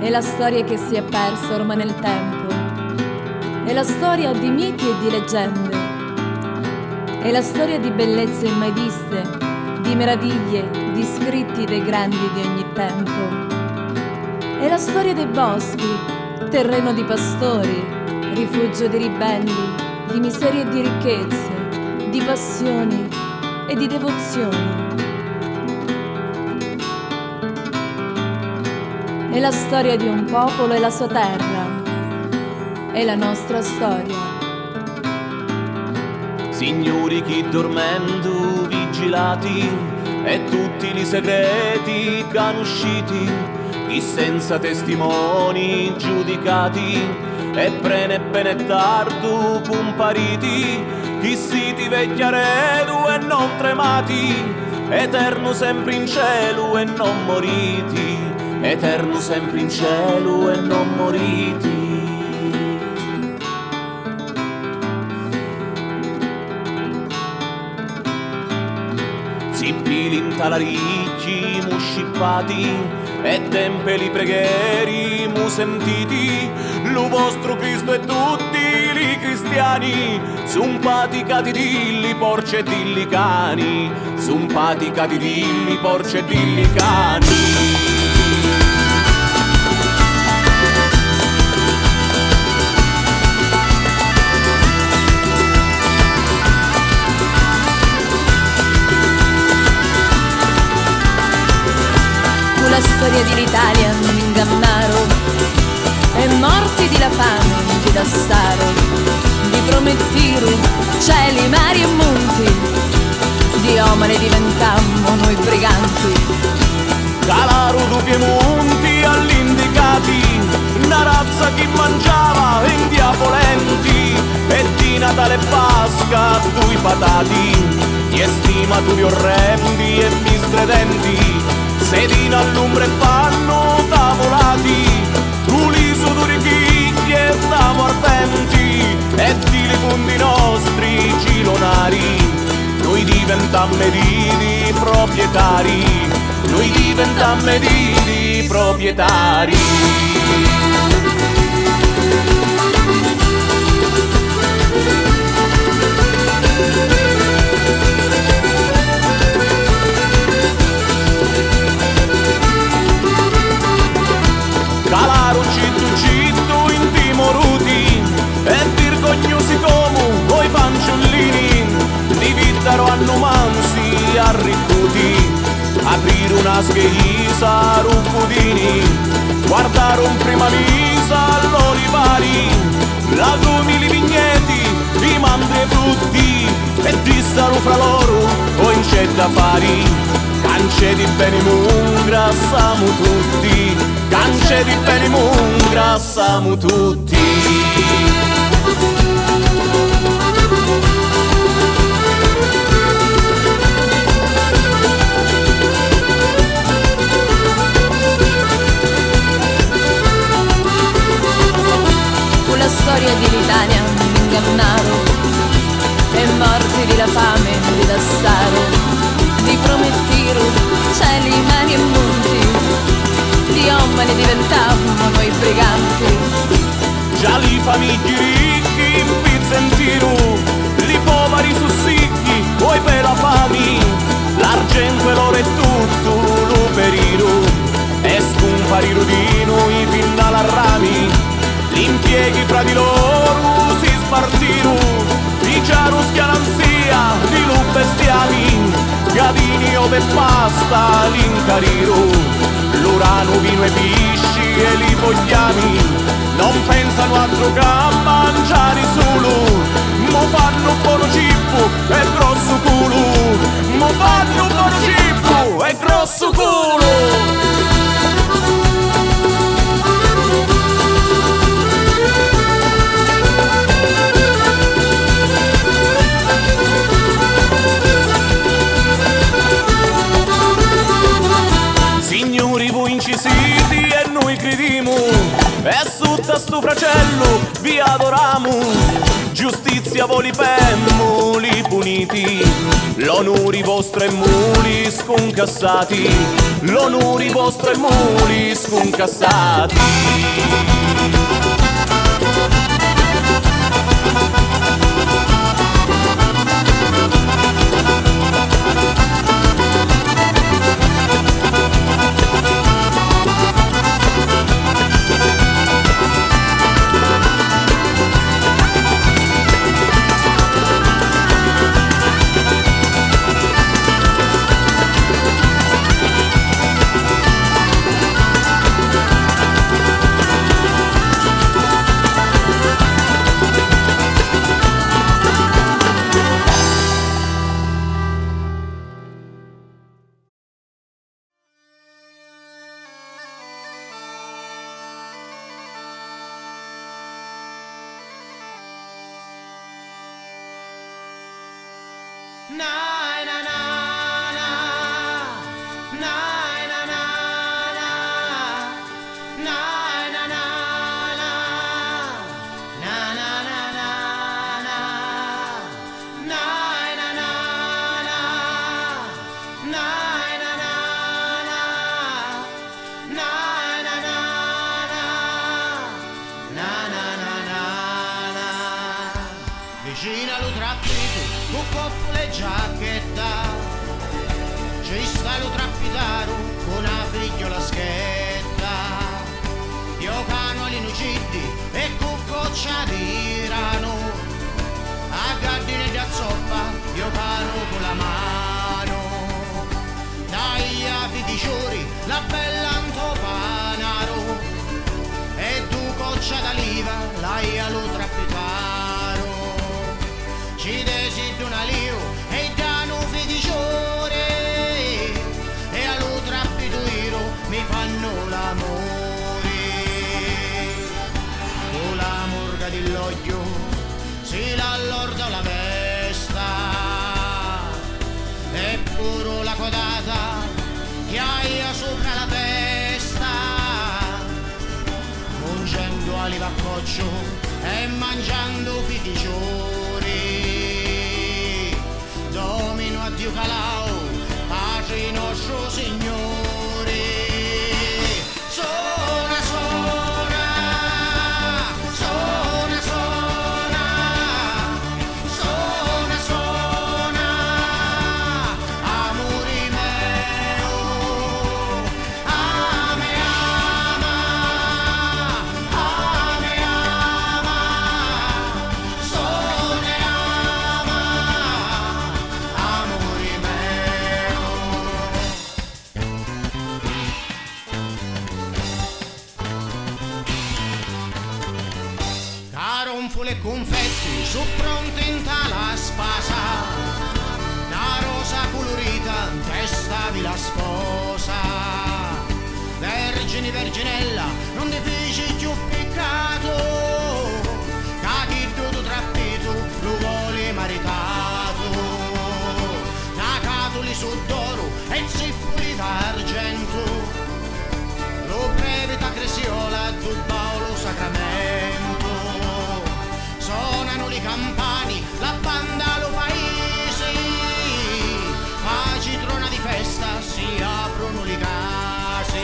È la storia che si è persa ormai nel tempo. È la storia di miti e di leggende. È la storia di bellezze mai viste, di meraviglie, di scritti dei grandi di ogni tempo. È la storia dei boschi, terreno di pastori, rifugio di ribelli, di miserie e di ricchezze, di passioni e di devozioni. È la storia di un popolo e la sua terra. È la nostra storia. Signori chi dormendo vigilati e tutti i segreti canusciti, chi senza testimoni giudicati e prene tardu compariti, chi siti vecchiaredu e non tremati, eterno sempre in cielo e non moriti, eterno sempre in cielo e non moriti. Si pilin talaricchi mu scippati e tempeli pregheri mu sentiti, lo vostro Cristo e tutti i cristiani sun paticati dilli porci e dilli cani, sun paticati dilli porci e dilli cani. La storia dell'Italia non ingannaro, e morti di la fame di Dassaro, di Promettiru, cieli, mari e monti, di Omane diventammo noi briganti. Calaru du Piemonti all'indicati, una razza che mangiava indiavolenti, e di Natale e Pasca due patati, di estimaturi orrendi e miscredenti, sedina all'ombra e panno tavolati, uliso duri chicchi e stavo ardenti, e di li fondi nostri cilonari, noi diventammo di proprietari, noi diventammo di proprietari. Calaru citto intimoruti e vergognosi come voi fanciullini, divittero hanno mansi arriccuti, aprire una scheisa ruffudini, guardaron prima misa all'orivali, lagumi vigneti, i mandri e frutti, e dissero fra loro o in c'è da fari, cance di bene mungrassamo tutti, cance di bene mungrassamo tutti. La storia di Litania non ingannaro, e morti di la fame di Dassaro, di Promettiru, cieli, mari e monti, di Omane diventammo noi briganti. Già li famigli ricchi in pizzentiru, li poveri sussicchi, poi per la fami, l'argento e l'oro e tutto lo periru, e scompariru di noi fin dalla rami, gli impieghi fra di loro si spartiru, di giaro schiananzia, di lu bestiami, gadini ove pasta l'incariru, l'urano, vino e pisci e li fogliami, non pensano altro che a mangiare solo, mo fanno buono cibo e grosso culo, mo fanno buono cibo e grosso culo. Signori voi incisiti e noi crediamo, e sotto sto fracello vi adoramo, giustizia voli per muli puniti, l'onuri vostri e muli sconcassati, l'onuri vostri e muli sconcassati. Vicina lo trappito, con coppole giacchetta, ci sta lo trappitaro, con una figliola schetta, io cano all'inuciddi e cuccoccia tirano, a gardine da zoppa, io cano con la mano, dai avi di giuri, la bella antopanaro, e tu coccia d'aliva, l'hai allo trappitaro. Ci desidero un alio e danno fidiciore e allo trappituiro mi fanno l'amore. Con la morga dell'oglio si l'allorda la vesta e pure la codata che hai sopra la testa. Mungendo aliva a coccio e mangiando fidiciore. Domino a Dio Calao, pace nostro Signore. Suona, suona, suona, suona, suona, suona, amore mio, ame, ama, suona e ama. Caronfole e confetti su pronti in tala spasa, una rosa colorita testavi la sposa. Vergine verginella non ti feci più peccato, cachiddo tu trappito lo vuole maritato. Nacatoli su d'oro e zippoli d'argento, lo brevita cresiola tu Paolo sacramento. Suonano le campani, la banda lo paesi, paci trona di festa, si aprono le case.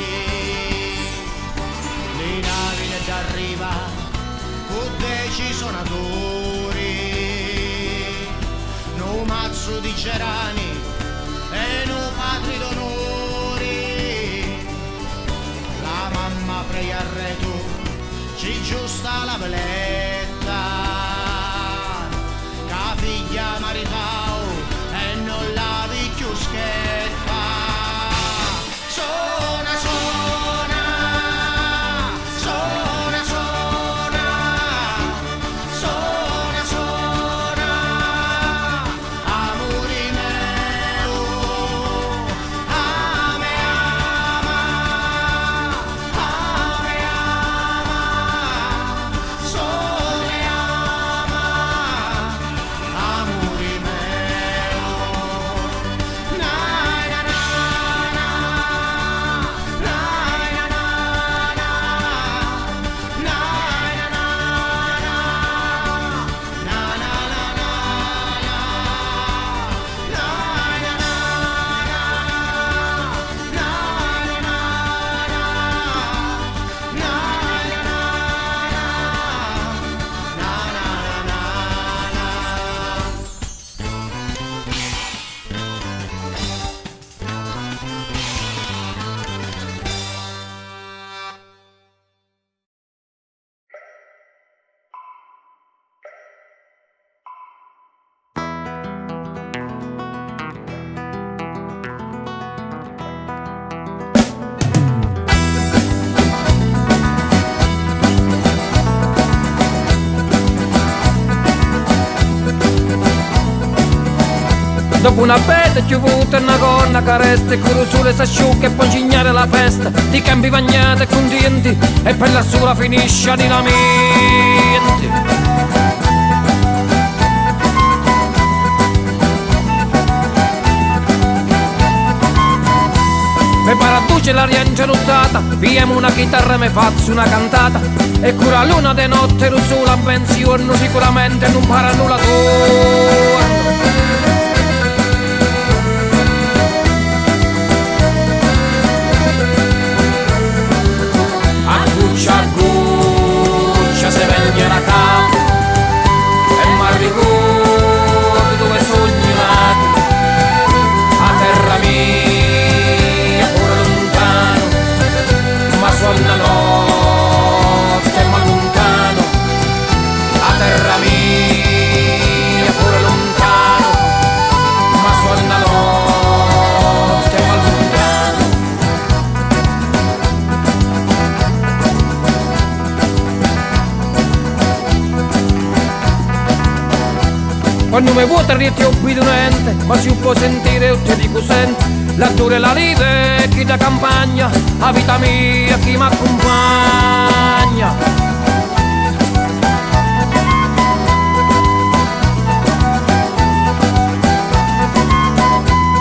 Le navi ne d'arriva, con 10 suonatori, no mazzo di gerani e no patri d'onore. La mamma preia al reto, ci giusta la veletta, ca figlia maritao e non la vicchiuschetta. Suona, suona, suona, suona, suona, suona, amore mio, ame, ama, ame, ama, suona. Dopo una bella piovuta una gonna che resta e con il sole s'asciuga e poi cignare la festa di campi bagnati e contenti e per la sola finisce a dinamiti. Mi paraduce la rientra nottata, pigliamo una chitarra e mi faccio una cantata e con la luna de notte lo sole a pensione sicuramente non para nulla torno. A cuccia se vegna la capo e m'arricordo dove sogni nato a terra mia pure lontano ma suona notte ma lontano a terra mia pure lontano ma suona notte ma lontano. Quando mi vuoi rieti obbediente, ma si può sentire io ti dico senti, l'attore la rive, chi da campagna, la vita mia, chi mi accompagna.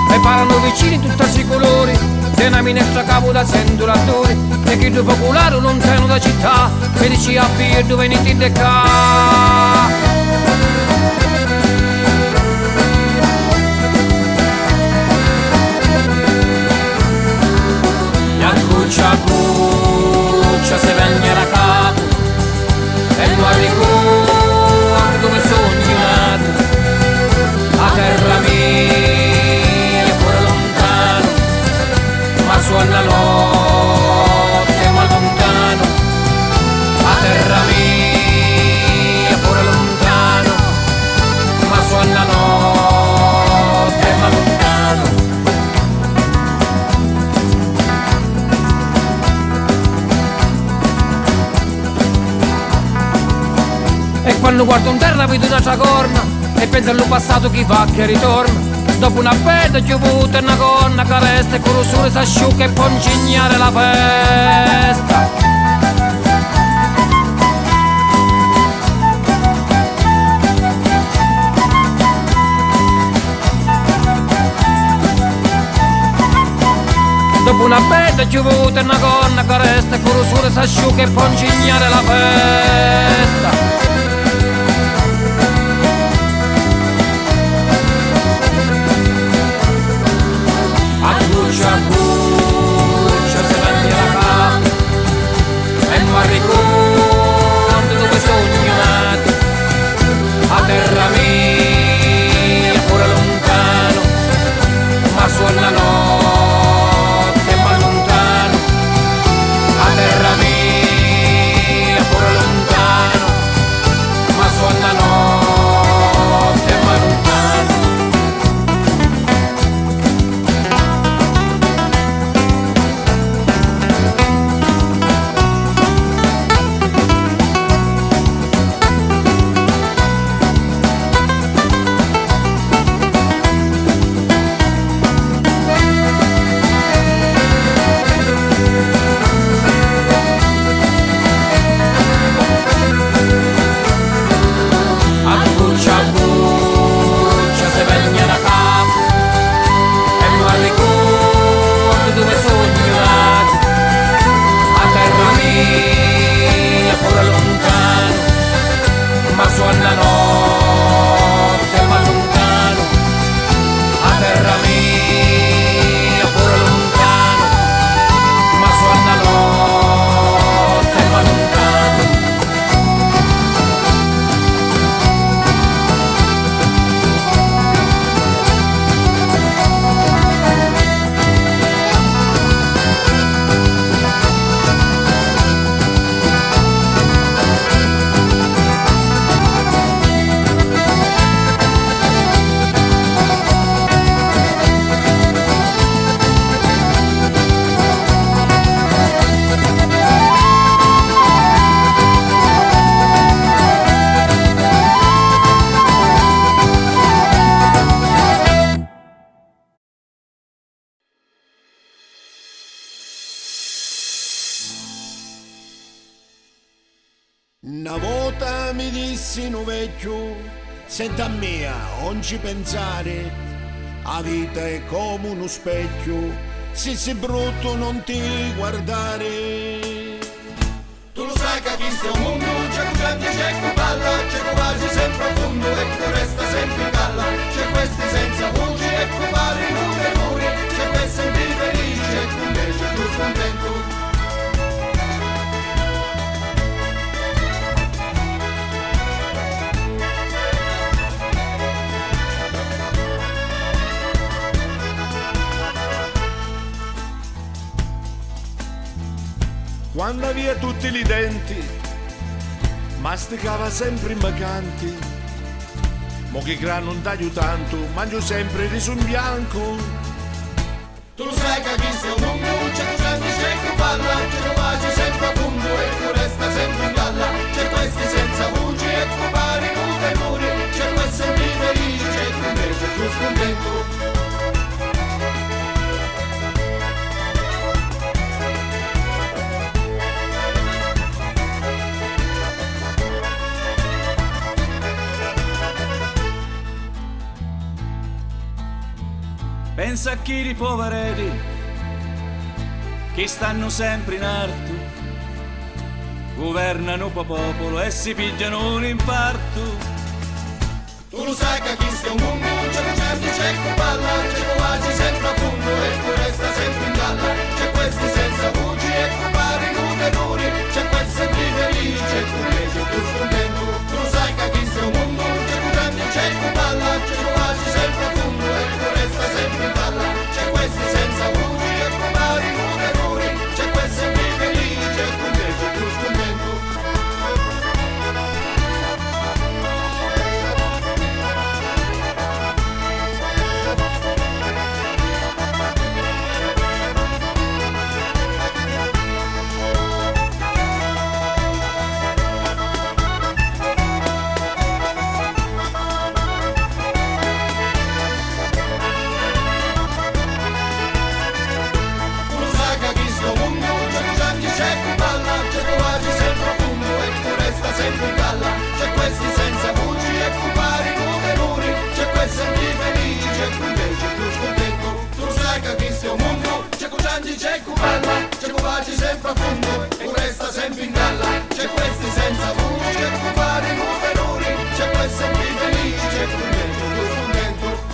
E parlano vicini tutti i colori, di una minestra cavo da senturatori, e chi due popolare lontano da città, mi dici a via dove venite de ca. Cuccia se vegna la capo e non ricordo dove sogni nato a terra mia pure lontano ma suona notte ma lontano a terra mia pure lontano ma suona notte ma lontano. E quando guardo in terra vedo un'altra corna e penso al passato chi va che ritorna. Dopo una bella piovuta e una gonna che resta e con il sole s'asciuga e può incignare la festa. Dopo una bella piovuta e una gonna che resta e con il sole s'asciuga e può incignare la festa. Cuccia se vegna la capo e non ricordo dove sogni nato a terra mia pure lontano ma suona notte ma lontano a terra mia pure lontano Una volta mi dissi un vecchio, senta mia, non ci pensare, la vita è come uno specchio, se sei brutto non ti guardare. Tu lo sai che chi sta un mondo, c'è un grande, c'è un palla, c'è un quasi sempre a fondo e che resta sempre in galla, c'è questi senza voce e che pare in un errore, c'è questo sempre felice e che invece più scontento. Quando via tutti i denti, masticava sempre in vacanti. Mo che grano non taglio tanto, mangio sempre riso in bianco. Tu lo sai che chi sta un mondo, c'è un grande, c'è un palla, c'è un quasi sempre a fondo e che resta sempre in galla, c'è questi senza voce e che pare in un errore, c'è questo sempre felice e che invece più scontento. Pensa a chi i povereti che stanno sempre in alto, governano un popolo e si pigliano un infarto. Tu lo sai che chi sta un mondo, c'è un certo, c'è un palla, c'è un quasi sempre a fondo e che resta sempre in galla, c'è questi senza voce e che pare in un errore, c'è questo sempre felice e che invece più scontento. Tu lo sai che chi sta un mondo, c'è un grande, c'è un palla, c'è un quasi sempre a fondo e che resta sempre in galla, c'è questi senza voce e che pare in un errore, c'è questo sempre felice e che invece più scontento. Sempre in galla, c'è questi senza voci e occupare i numeri, c'è questo sempre felice e invece più scontento. Tu lo sai che chi sta un mondo, c'è Cuciangi, c'è Cuballa, c'è Cubaci sempre a fondo e resta sempre in galla, c'è questi senza voci e occupare i numeri, c'è questo sempre felice e invece più scontento.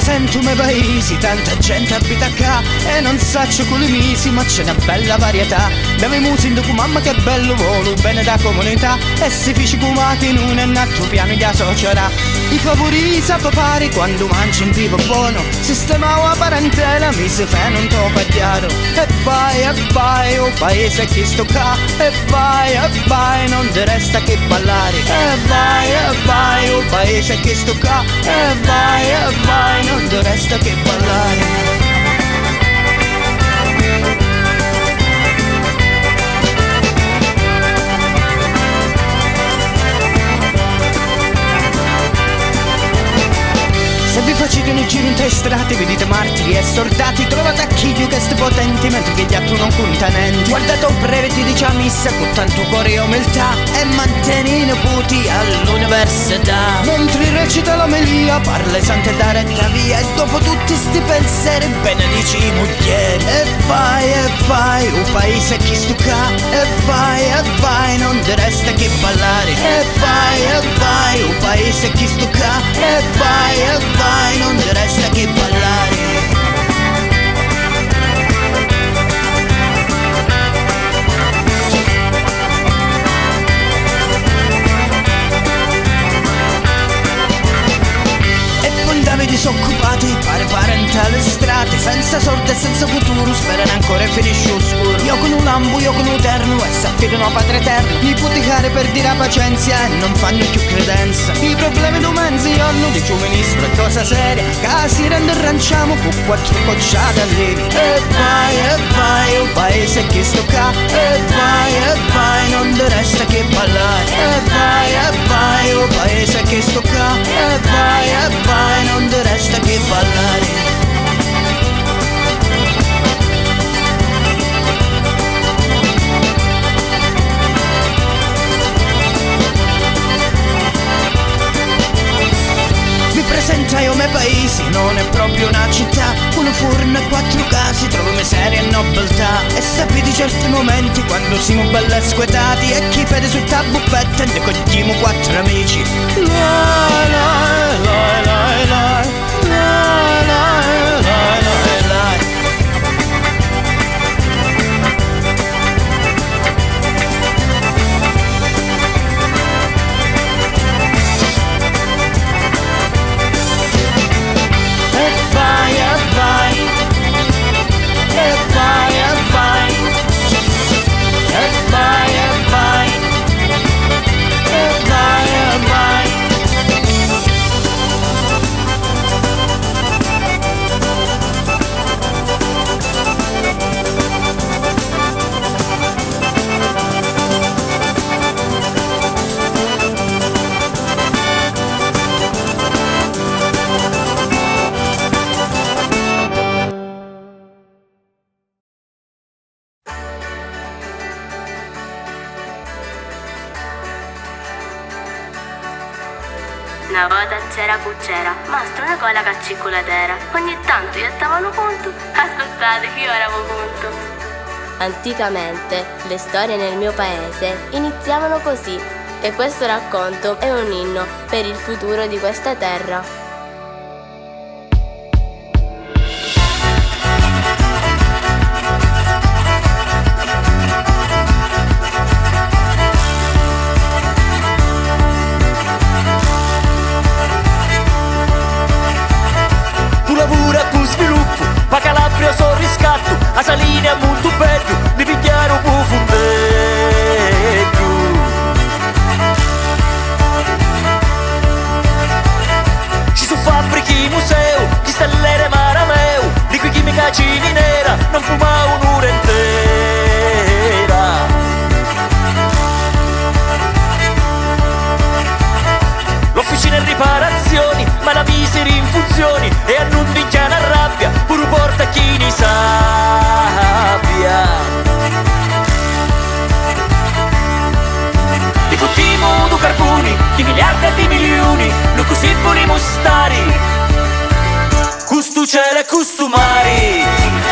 Sento me paesi, tanta gente abita qua e non saccio con le misi, ma c'è una bella varietà. Beviamo sinto con mamma che bello volo, bene da comunità e si fici comati in un nato piano di società. I favori sa fare quando mangi un tipo buono, sistemavo la parentela, mi si fa non troppo chiaro. E vai, oh paese che sto qua, e vai, non ti resta che ballare. E vai, oh paese che sto qua, e vai, non ti resta che ballare. Se vi facete un giro in tre strade, vedete martiri e soldati, trovate acchiglio che sti potenti, mentre che gli altri non contenenti. Guardate un breve ti dice a missa con tanto cuore e umiltà, e mantieni i nipoti all'università. Mentre recita l'omelia, parla le sante da retta via, e dopo tutti sti pensieri benedici i moglieri. E vai, un paese chi stucca, e vai, non ti resta che ballare. E vai, un paese chi stucca, e vai, non ti resta che ballare. E puntavi disoccupati, pare parentale strade, senza sorte e senza futuro, sperano ancora e finisce oscuro. Io con un lambo, io con un terno, e si affidano a padre eterno. Mi puti care per dire la pazienza e non fanno più credenza. I problemi di mezzogiorno, di giovanissimo è cosa seria, che si rende arranciamo con 4 bocciate all'ini. E vai, un paese che sto qua. E vai, non ti resta che ballare. E vai, un paese che sto qua. E vai, non ti resta che ballare. Mi presenta io me paesi, non è proprio una città. Un forno e 4 case, trovo miseria e nobiltà. E sapete certi momenti quando siamo belli squetati, e chi vede sul tabuffetto e ne cogliamo 4 amici. Una volta c'era Puccera, mastro una cola caccicolatera. Ogni tanto gli stavano conto, aspettate che io eravamo conto. Anticamente le storie nel mio paese iniziavano così, e questo racconto è un inno per il futuro di questa terra. Calabria so riscatto, a Saline è molto bello, mi pigliare un po' fundeggio. Ci sono fabbriche, museo, chi stellere marameo, di qui chimica ciminera, non fuma un'ora intera. L'officina e riparazioni, ma la miseria in funzioni, e a non vincere a rabbia, pure porta chi ne sappia. Li fottiamo du carboni, di miliardi e di milioni, non così vogliamo stare, custu cielo e custu mare.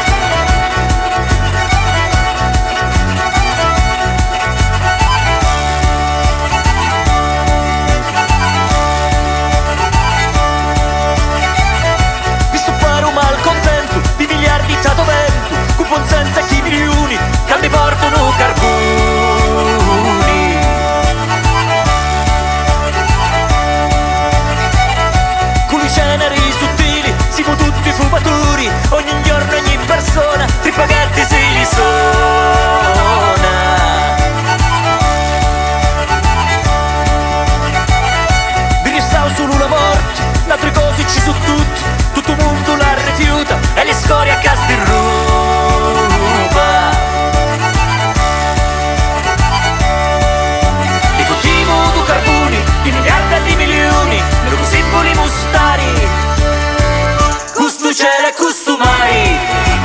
Stato vento, con senza chi milioni, che mi portano carboni. Con i ceneri sottili, siamo tutti fumatori, ogni giorno, ogni persona, tri paghetti si li suona. Vi restavo solo la morte, l'altre cose ci sono tutte, tutto il mondo la rifiuta, e le scorie a casa di ruba. Li fottiamo du carboni, di miliardi e di milioni, non così vogliamo stare, custu cielo e custu mare.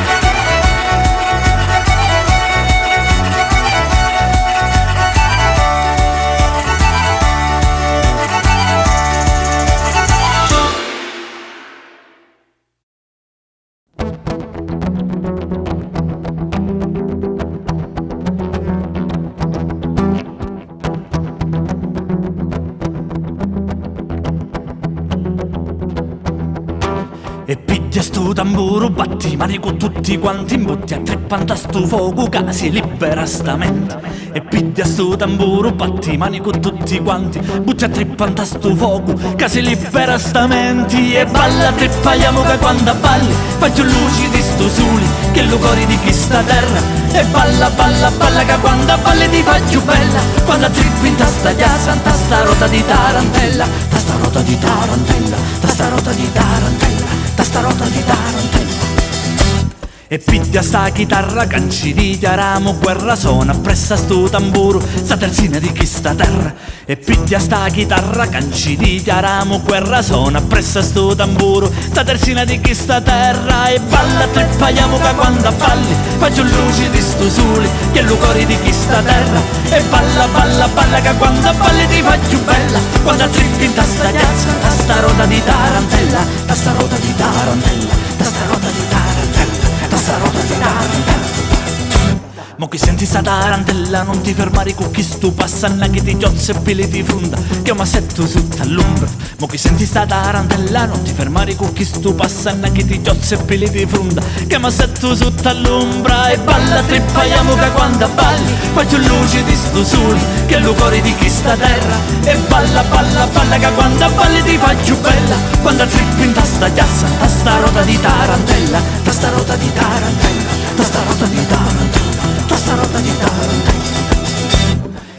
sto tamburo, batti mani con tutti quanti, imbutti a treppanta sto fuoco, che si libera sta mente. E piglia sto tamburo, batti mani con tutti quanti, butti a treppanta sto fuoco, che si libera sta mente. E balla treppaiamo che quando balli, faccio luci di sto sole, che lo cori di chi sta terra. E balla, balla, balla che quando balli ti faccio bella, quando trippi in tasta chiassa, sta rota di tarantella, sta rota di tarantella, sta rota di tarantella, sta rota di tarantella. E piglia sta chitarra, canci dichiariamo guerra, suona appressa sto tamburo, sta terzina di chi sta terra. E piglia sta chitarra, canci dichiariamo guerra, suona appressa sto tamburo, sta terzina di chi sta terra. E balla treppaiamo che quando balli, faccio luci di sto sole, che lo cori di chi sta terra. E balla, balla, balla che quando balli ti faccio bella, quando trippi in tasta chiazza, sta rota di tarantella, sta rota di tarantella, sta rota di tarantella, sta rota di tarantella. Mo chi senti sta tarantella non ti fermare con chi stu passanna che ti giozza e pili di frunda, che un massetto sotto all'ombra. Mo chi senti sta tarantella non ti fermare con chi stu passanna che ti giozza e pili di frunda, che un massetto sotto all'ombra. E balla treppaiamo che quando balli, faccio luci di sto sole, che lo cori di chi sta terra. E balla, balla, balla che quando balli ti faccio bella, quando trippi in tasta chiassa, sta rota di tarantella, sta rota di tarantella, sta rota di tarantella, sta rota di tarantella.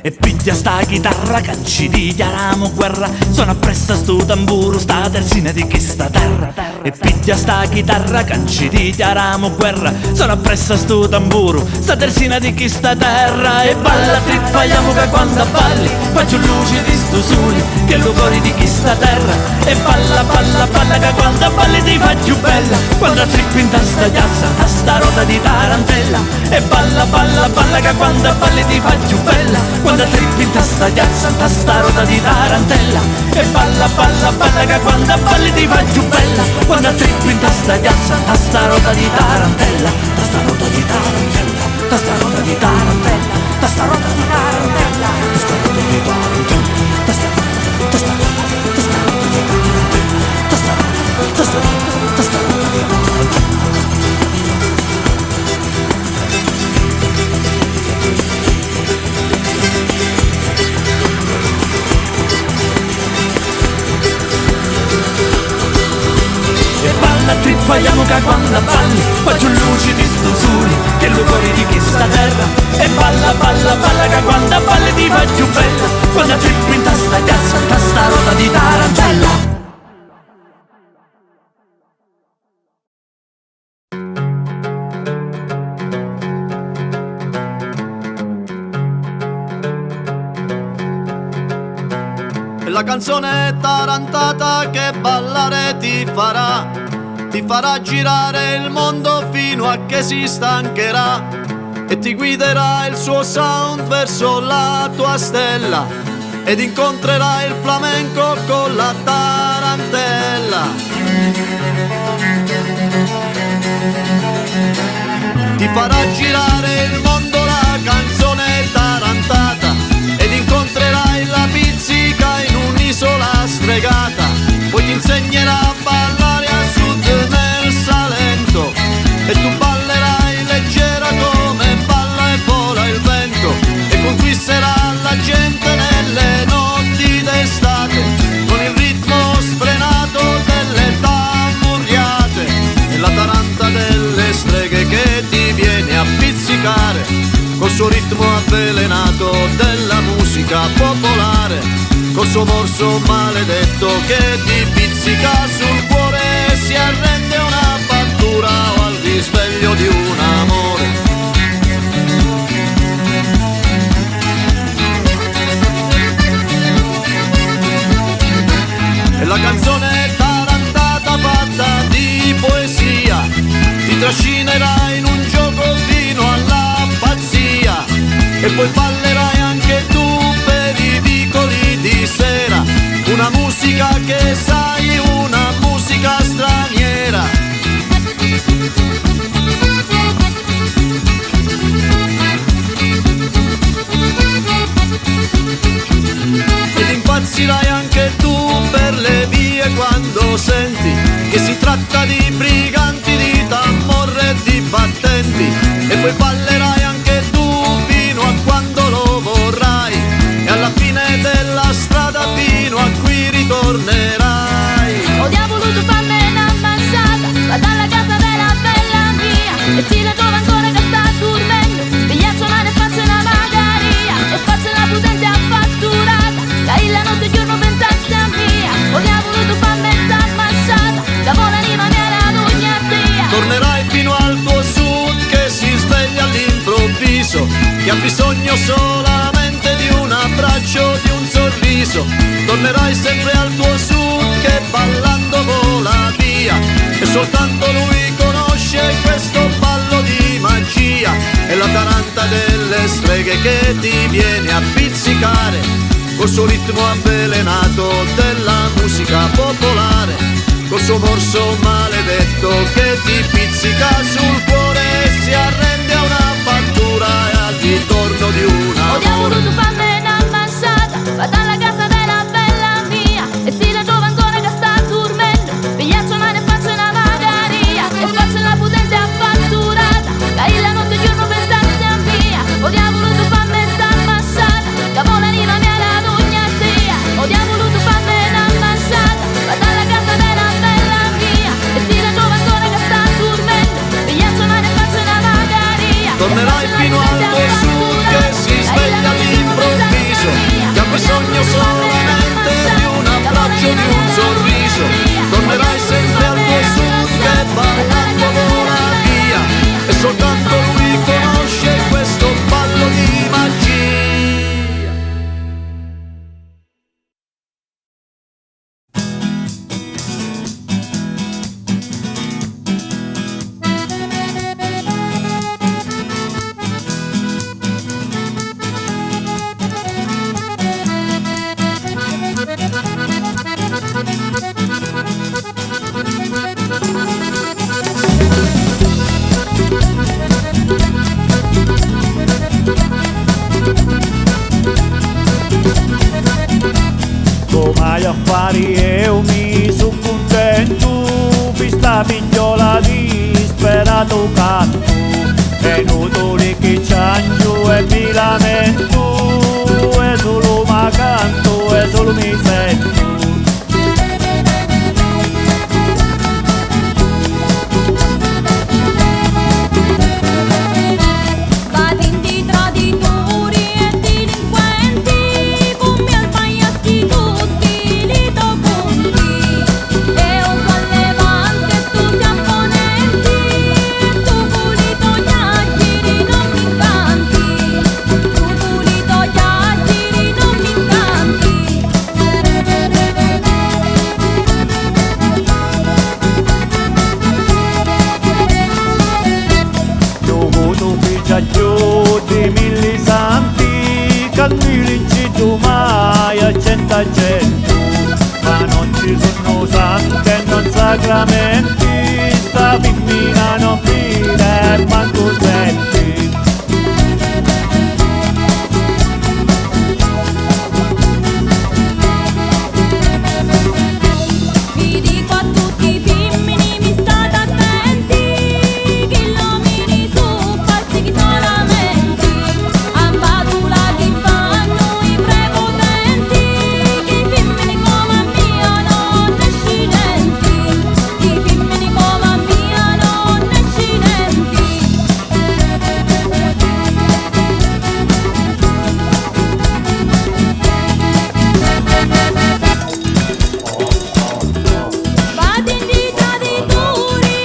E piglia sta chitarra, canci dichiariamo guerra, suona appressa sto tamburo, sta terzina di chi sta terra. E piglia sta chitarra, canci dichiariamo guerra, suona appressa sto tamburo, sta terzina di chi sta terra. E balla trippaiamo che quando balli, faccio luci di sto sole, che lo cori di chi sta terra. E balla, balla, balla che quando balli ti faccio bella, quando trippi in tasta chiazza, sta rota di tarantella. E balla, balla, balla che quando balli ti faccio bella, quando trippi in tasta chiazza, sta rota di tarantella. E balla, balla, balla che quando balli ti faccio bella, quando trippi in tasta chiazza, sta rota di tarantella, sta rota di tarantella, sta rota di tarantella, sta rota di tarantella, sta rota di tarantella, sta rota di tarantella, sta rota di tarantella. Trippaiamo che quando balli, faccio luci di sto sole, che lo cori di chi sta terra. E balla, balla, balla che quando balli ti faccio bella, quando trippi in tasta chiazza, sta rota di tarantella. La canzone tarantata che ballare ti farà girare il mondo fino a che si stancherà, e ti guiderà il suo sound verso la tua stella, ed incontrerai il flamenco con la tarantella. Ti farà girare il mondo la canzone tarantata, ed incontrerai la pizzica in un'isola stregata. Poi ti insegnerà a ballare a sud nel Salento, e tu ballerai leggera come balla e vola il vento, e conquisterà la gente nelle notti d'estate con il ritmo sfrenato delle tamburiate, e la taranta delle streghe che ti viene a pizzicare col suo ritmo avvelenato della musica popolare, col suo morso maledetto che ti pizzica sul cuore e si arrende a una battura o al risveglio di un amore. E la canzone tarantata fatta di poesia ti trascinerà in un gioco fino alla pazzia, e poi ballerai anche tu per i vicoli di sera, una musica che sai, una musica straniera. Ed impazzirai anche tu per le vie quando senti che si tratta di brigate avanti e poi ballerai anche tu fino a quando lo vorrai e alla fine della strada fino a qui ritornerai. Ho già voluto farmi una manciata, va dalla casa della bella mia e si la trova ancora che sta dormendo. Pigliaccio male e faccio una magaria e faccio la prudente affatturata, che la notte e giorno pensasse a mia. Ho già voluto farmi sta manciata, da buona anima mia la dugna tia. Tornerai fino al tuo sud che si sveglia all'improvviso, che ha bisogno solamente di un abbraccio, di un sorriso. Tornerai sempre al tuo sud che ballando vola via e soltanto lui conosce questo ballo di magia. È la taranta delle streghe che ti viene a pizzicare col suo ritmo avvelenato della musica popolare, col suo morso maledetto che ti pizzica sul cuore e si arrende a una fattura e al ritorno di una. Ho già voluto farmi una manciata, va dalla casa della bella mia e si la trova ancora che sta dormendo. Pigliaccio male e faccio una magaria e faccio la potente affatturata, che la notte e giorno pensasse a mia. Ho già voluto farmi sta manciata, da buona anima mia la dugna tia. Ho già voluto farmi una manciata, va dalla casa della bella mia e si la trova ancora che sta dormendo. Pigliaccio male e faccio una magaria. Tornerai fino al tuo sud che si sveglia all'improvviso, che ha bisogno solamente di un abbraccio, di un sorriso. Tornerai sempre al tuo sud che ballando vola via e soltanto lui conosce questo ballo di magia. Come affari io mi sono contento, vista figliola disperato canto, è inutile che ciangio e mi lamento, è solo ma canto, è solo mi sento. Giù di mille santi, che mi rincito mai a cento, ma non ci sono santi e non sacramenti, sta femmina non vive e manco senti. Vi dico a tutti i femmini, mi state attenti, che lo miri su falsi solamente, ambadula che fanno i prepotenti, che i femmini come a mia non escidenti, che i femmini come a mia non escidenti. Vado in gita di duri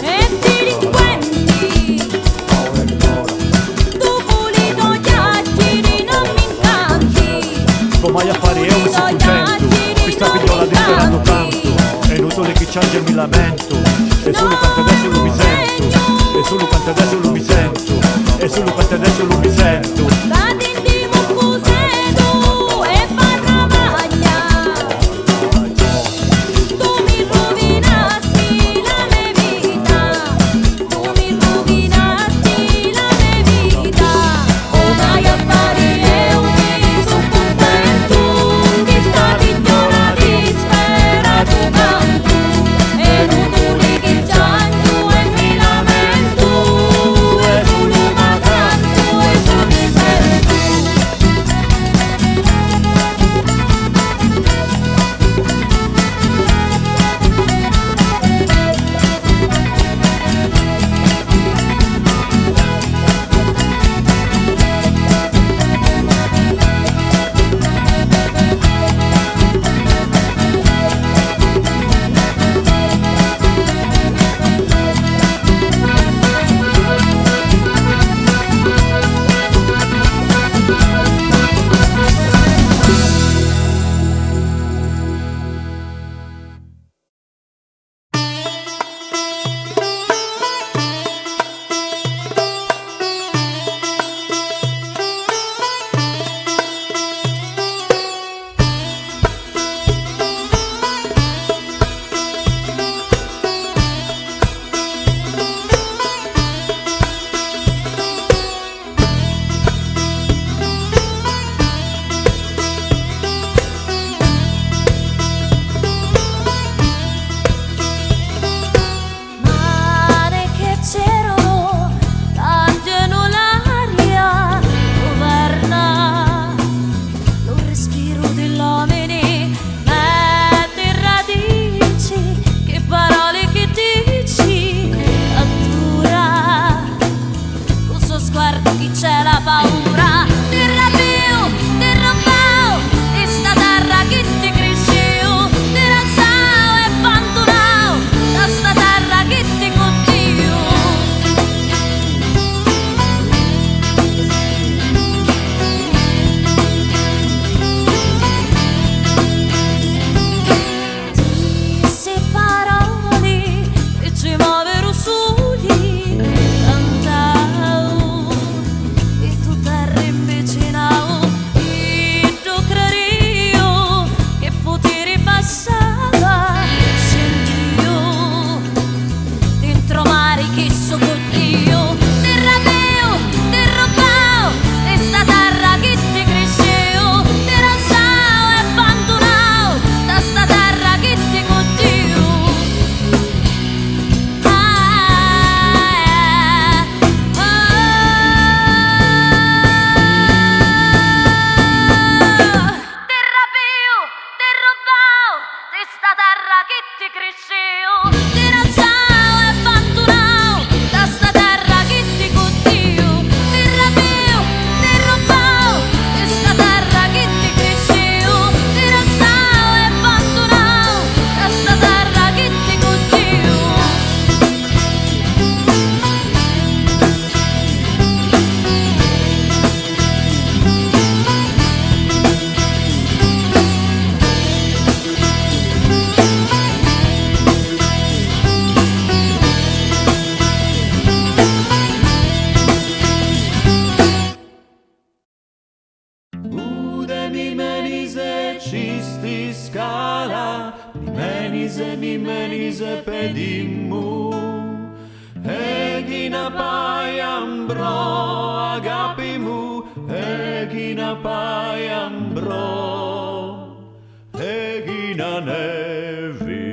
e delinquenti, tu pulito chiacchieri non mi incanti. Come affari io mi sono contento, questa figliola disperato canto, è inutile che ciangio e mi lamento, e solo quanto adesso lo mi sento, e solo quanto adesso lo mi sento, e solo quanto adesso lo mi sento. Vado in Dimocusedo e Barravaglia, tu mi rovinasti la mia vita, tu mi rovinasti la mia vita. Come affari io mi sono contento, che sta figliola disperato canto, e non tu che ciangio e mi menise pedimmu e china paiambro agapimu e china paiambro e china nevi.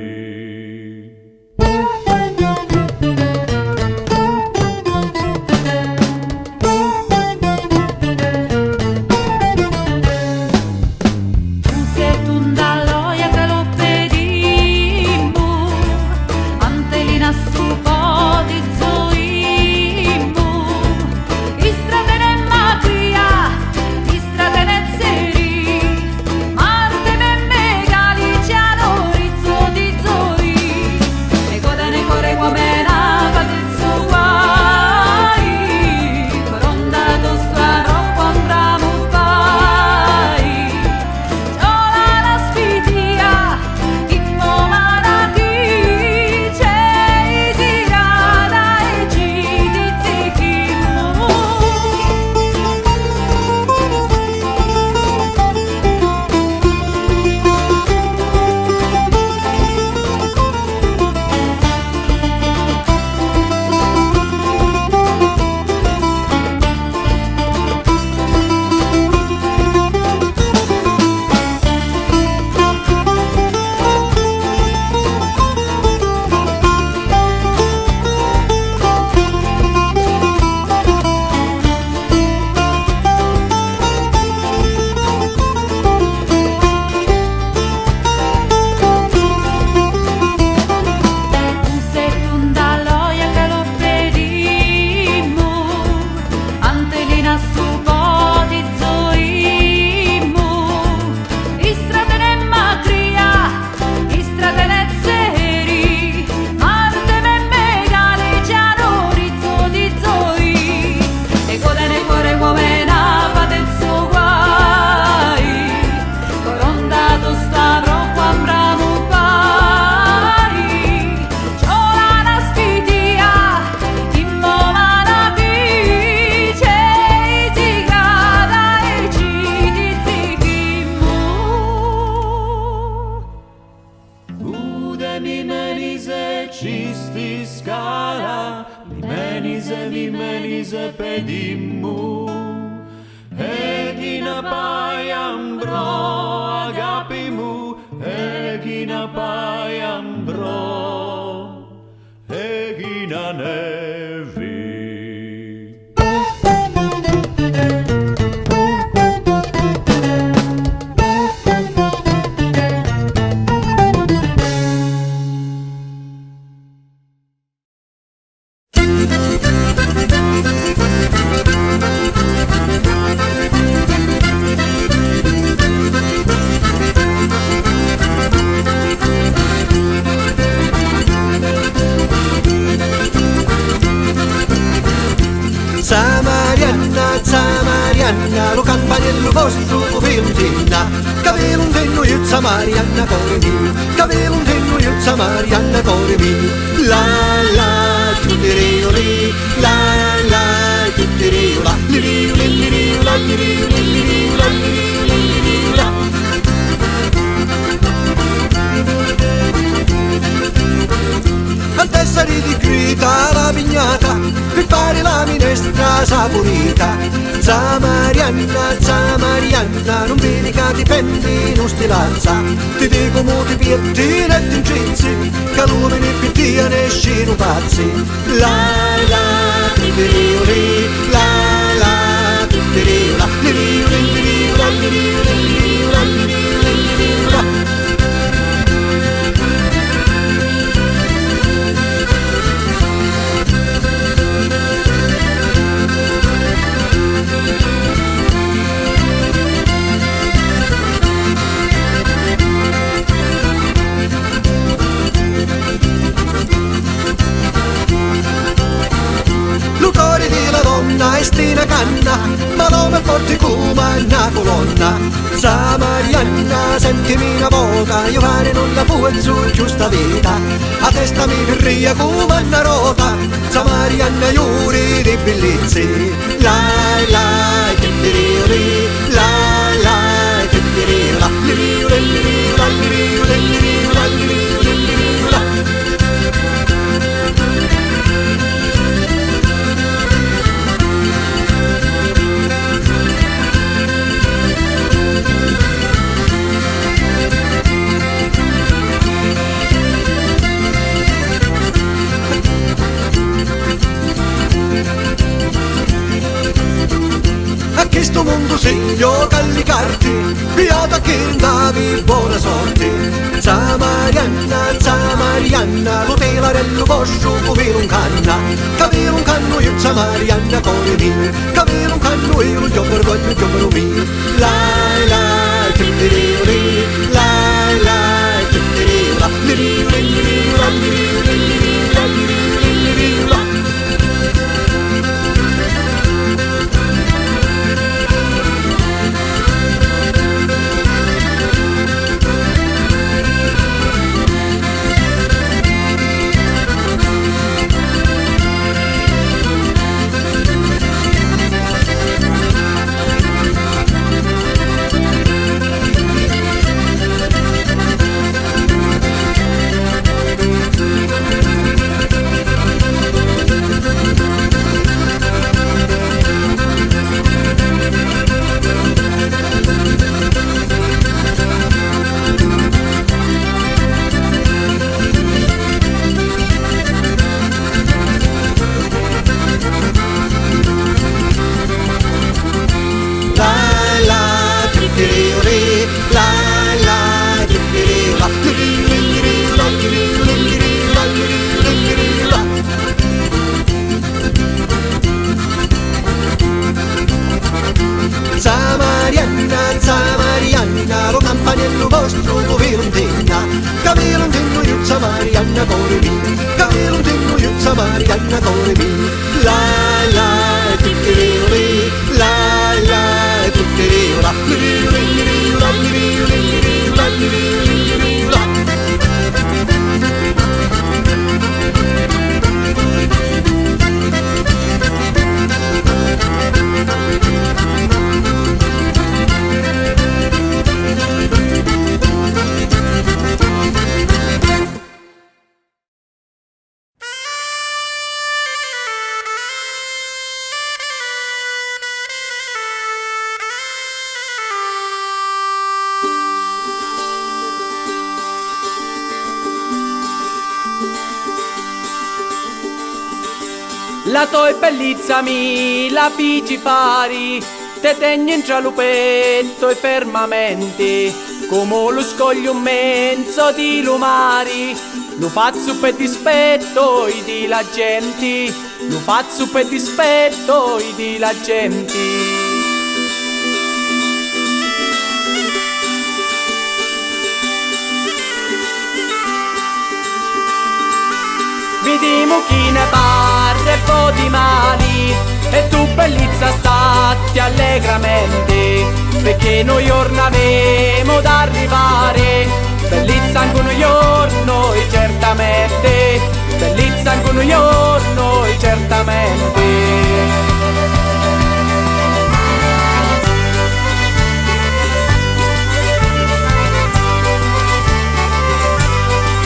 Samarianna, lo campanello vostro veluntenna, che veluntenno io Samarianna core mio, che veluntenno io Samarianna core mio. La la tuttereo li, la la tuttereo la, li riu li riu la, li riu li riu la, li riu li riu la. A testa di grida la vignata, per fare la minestra saporita. Samarianna, Samarianna, non vedi che ti pendi non stilazza. Ti dico mo ti pietti e ti incinzi, che l'uomo ne pittia ne escino pazzi. La la, ti rio li, la la, ti rio la, li rio li rio la, li rio li rio la, li rio li rio la. L'ucore di la donna è stina canna, ma l'uomo è forte come una colonna. Samarianna, sentimi una volta, io fare non la può su giusta vita. A testa mi firria come una rota, Samarianna iuri di bellezze. La la, che ti rio li, la la, che ti rio la, li rio li rio la, li rio li rio la, li rio li rio la. consiglio callicarti, beata che andavi buona sorte. Zamarianna, lo telarello vostro capire un canna, capire un canno io Zamarianna cuore mio, capire un canno io lo voglio mio. Lai lai, tri, lai lai, tri, la, Zamarianna, lo campanello vostro capire un tenna, capire un tenno io Zamarianna cuore mio, capire un tenno io Zamarianna cuore mio. Lai lai, tutti lai lai, tutti la, La tua bellezza mi la figi fari, te tegni in tralupetto e fermamente, come lo scoglio immenso di lumari. Lo faccio per dispetto di la gente, lo faccio per dispetto di la gente. Vediamo chi ne parla e po' di mali, e tu bellezza statti allegramente, perché noi giornavemo da arrivare, bellezza anche un giorno e certamente, bellezza anche un giorno e certamente.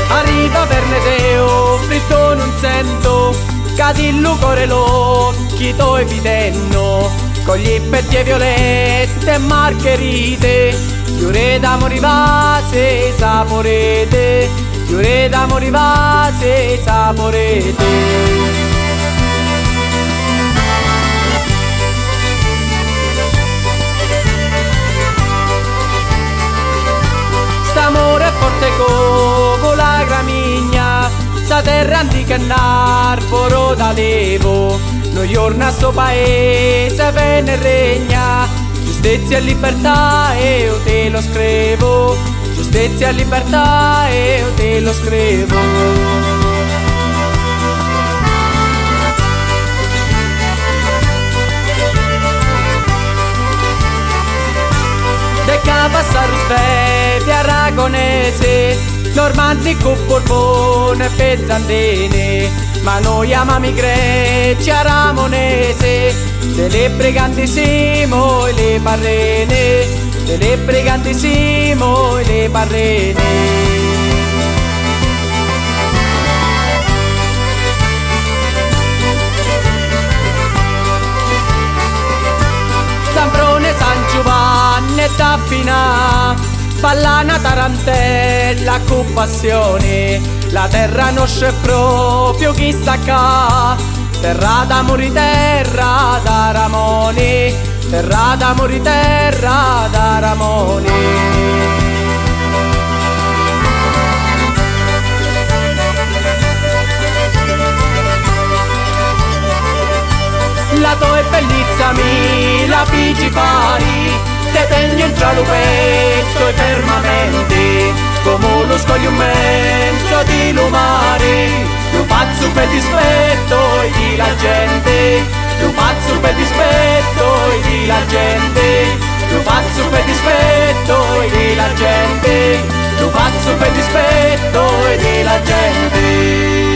Arriva Vernedeo, fritto non sento, cadillo cuore l'occhi to evidendo, con gli petti e violette e margherite, fiore d'amore vase saporete, fiore d'amore vase saporete. St'amore è forte come la gramigna, sta terra antica è un arboro da levo, noi giorna sto paese venne regna, giustizia e libertà e io te lo scrivo, giustizia e libertà e io te lo scrivo. De Capassaro Svevi aragonese, normandico borbone pezzandene, ma noi amiamo i greci aramonese, delle brigantissimo e le barrene, delle brigantissimo e le barrene. Zambrone, San Giovanni e Taffina, ballana tarantella con passione, la terra nostra è proprio chissà che, terra d'amore, terra da Ramone, terra d'amori, terra da Ramoni. La tua bellezza mi la figi fari, te tengo tra l'upetto e fermamente, come lo scoglio immenso di lumare. Lo faccio per dispetto di la gente, lo faccio per dispetto di la gente, lo faccio per dispetto di la gente, lo faccio per dispetto di la gente.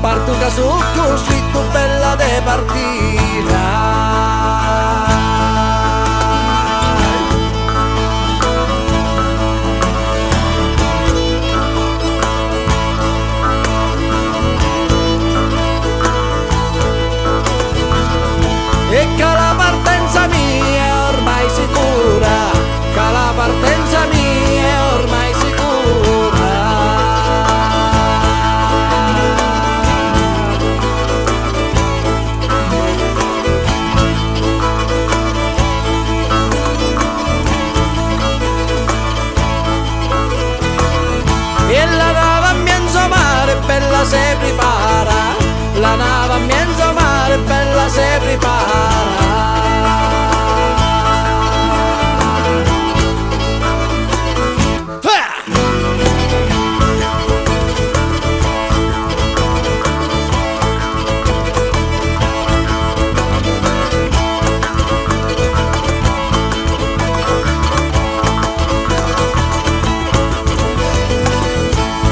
Parto che sono cosciuto bella de partire. E che la partenza mia è ormai sicura, che la partenza mia è ormai sicura. E la nave a mezzo mare bella se prepara, la nave a mezzo mare bella se prepara.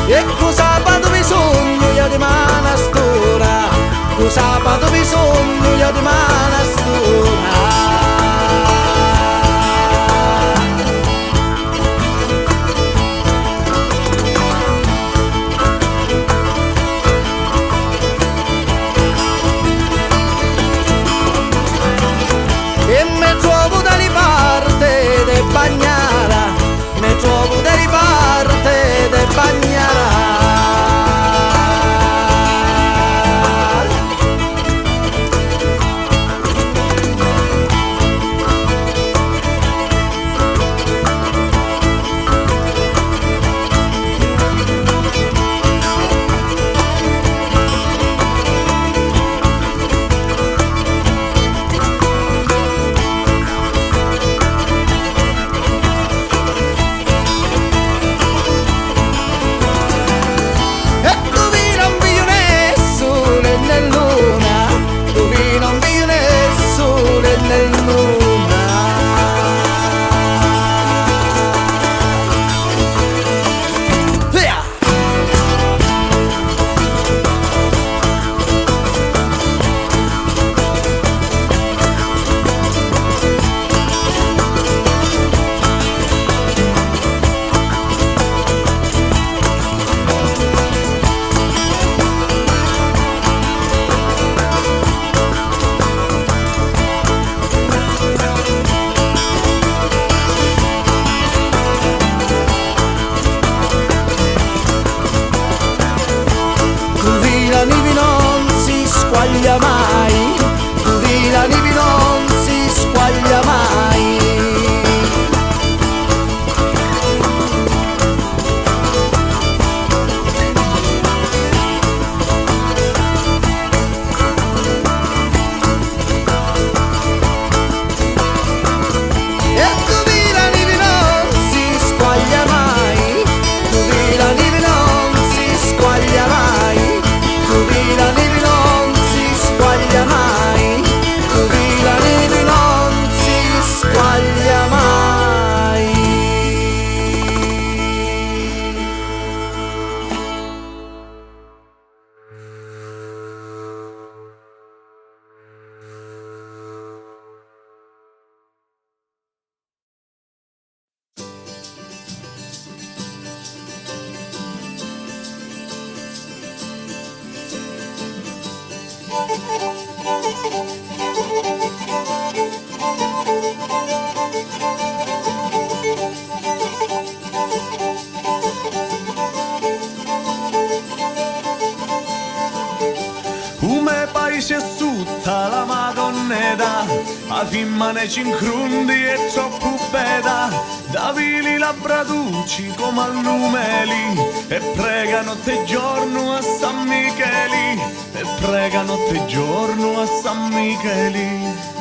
E sabato bisogno io di manastura, sabato bisogno io di manastura. E me trovo da riparte de Bagnara, me trovo da riparte de Bagnara. La neve non si squaglia mai, poi si asciutta la Madonna da a fimmane cincrundi e troppo beda da vili labbraduci come allumeli e pregano te giorno a San Micheli e pregano te giorno a San Micheli.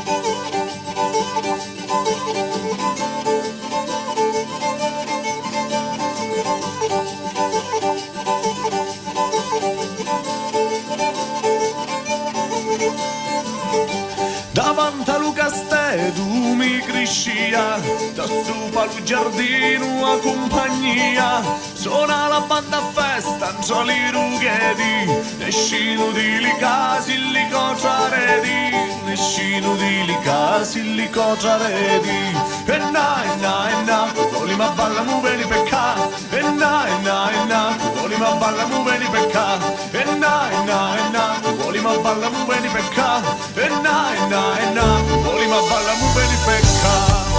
Davanti a Lucastedu mi crescia, da su palu giardino a compagnia, suona la banda a festa, non so li rugheti, nescino di li casi li contraredi, nescino di li casi li contraredi. E na, voli ma balla mu bene pecca, e na, voli ma balla mu bene pecca, e na, voli ma balla mu bene pecca, e na, voli ma balla mu bene pecca.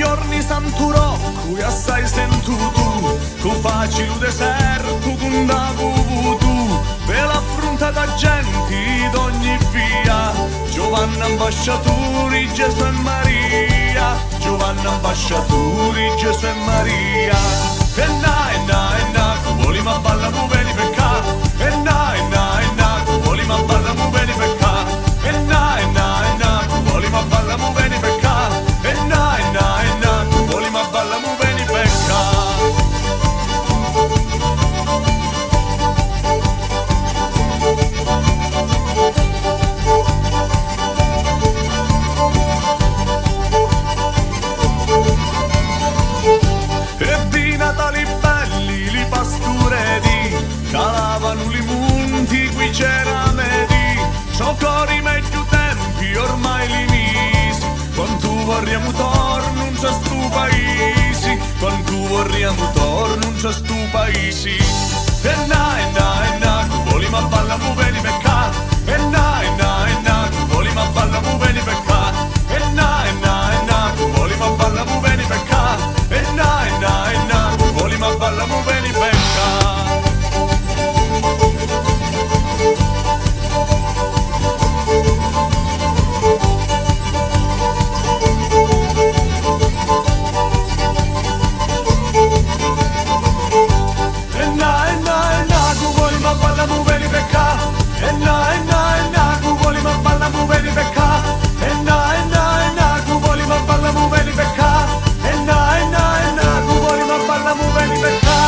Giorni santo rocco e assai sentuto, con facile deserto, con da tu, per l'affrontata gente d'ogni via, Giovanna ambasciatori, Gesù e Maria, Giovanna ambasciatori, Gesù e Maria. E na, voli ma balla mu bene pecca, e na, voli ma balla mu bene pecca, e na, voli ma balla mu bene pecca, e na, voli ma balla mu bene pecca. E di Natali belli li pastureti, calavano li monti, qui c'era medi, so cori meglio tempi ormai li misi, quando vorremmo torno non c'è stu paesi, quando vorremmo torno non c'è stu paesi. E na, voli ma balla mu bene pecca, e na, voli ma balla mu bene pecca, e na, voli ma balla mu bene pecca, e na, voli ma balla mu bene pecca. Balla mu bene pecca, e na, tu voli ma balla mu bene pecca, e na, tu voli ma balla mu bene pecca, e na, tu voli ma balla mu bene pecca.